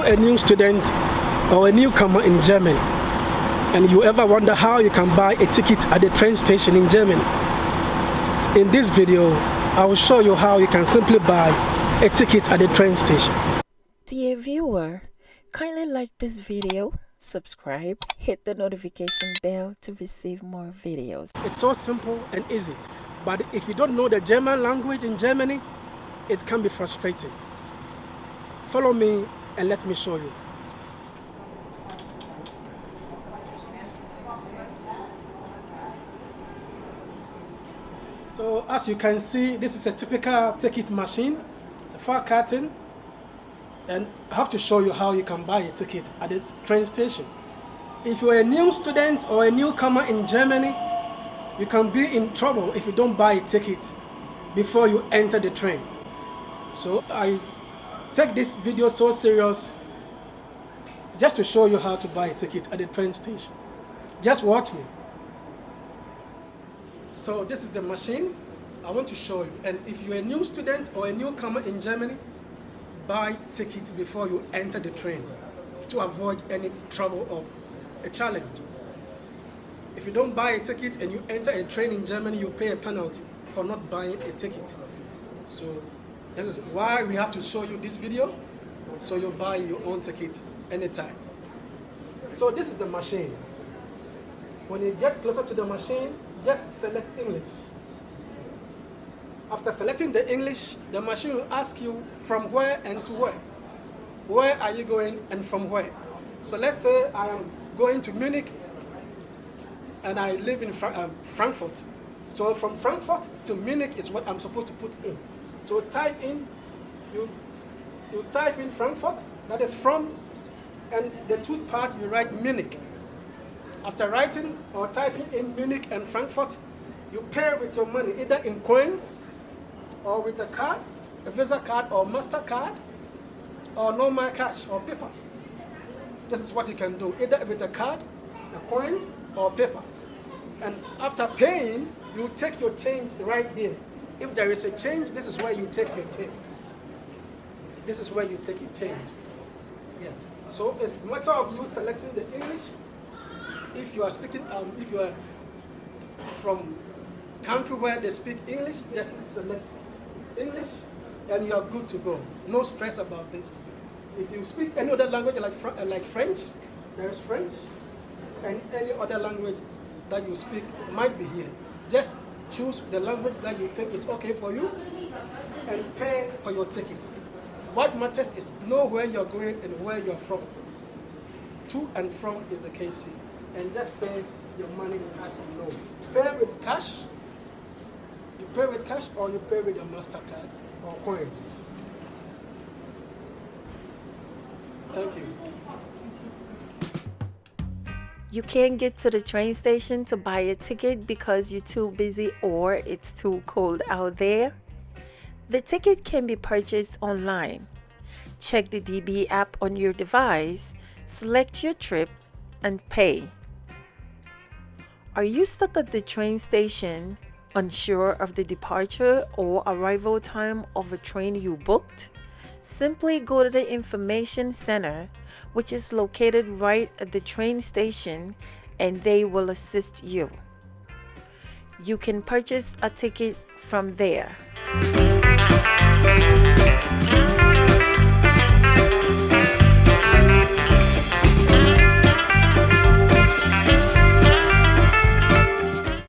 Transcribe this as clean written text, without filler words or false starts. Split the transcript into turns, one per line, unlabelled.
a new student or a newcomer in Germany, and you ever wonder how you can buy a ticket at the train station in Germany, in this video, I will show you how you can simply buy a ticket at the train station.
Dear viewer, kindly like this video, subscribe, hit the notification bell to receive more videos.
It's so simple and easy, but if you don't know the German language in Germany, it can be frustrating. Follow me and let me show you. So as you can see, this is a typical ticket machine. It's a Fahrkarten, and I have to show you how you can buy a ticket at this train station. If you're a new student or a newcomer in Germany, you can be in trouble if you don't buy a ticket before you enter the train. So I take this video so serious just to show you how to buy a ticket at the train station. Just watch me. So this is the machine I want to show you, and if you're a new student or a newcomer in Germany, buy ticket before you enter the train to avoid any trouble or a challenge. If you don't buy a ticket and you enter a train in Germany, you pay a penalty for not buying a ticket. So this is why we have to show you this video, so you buy your own ticket anytime. So this is the machine. When you get closer to the machine, just select English. After selecting the English, the machine will ask you from where and to where. Where are you going and from where? So let's say I am going to Munich and I live in Frankfurt. So from Frankfurt to Munich is what I'm supposed to put in. So type in, you type in Frankfurt, that is from, and the two part you write Munich. After writing or typing in Munich and Frankfurt, you pay with your money, either in coins or with a card, a Visa card or MasterCard, or normal cash or paper. This is what you can do, either with a card, a coins, or paper. And after paying, you take your change right there. If there is a change, this is where you take your change. This is where you take your change. Yeah. So it's a matter of you selecting the English. If you are speaking, if you are from country where they speak English, just select English and you are good to go. No stress about this. If you speak any other language like French, there is French, and any other language that you speak might be here. Just choose the language that you think is okay for you and pay for your ticket. What matters is know where you're going and where you're from. To and from is the case here. And just pay your money as you know. Pay with cash. You pay with cash or you pay with your MasterCard or coins. Thank you.
You can't get to the train station to buy a ticket because you're too busy or it's too cold out there? The ticket can be purchased online. Check the DB app on your device, select your trip, and pay. Are you stuck at the train station, unsure of the departure or arrival time of a train you booked? Simply go to the information center, which is located right at the train station, and they will assist you. You can purchase a ticket from there.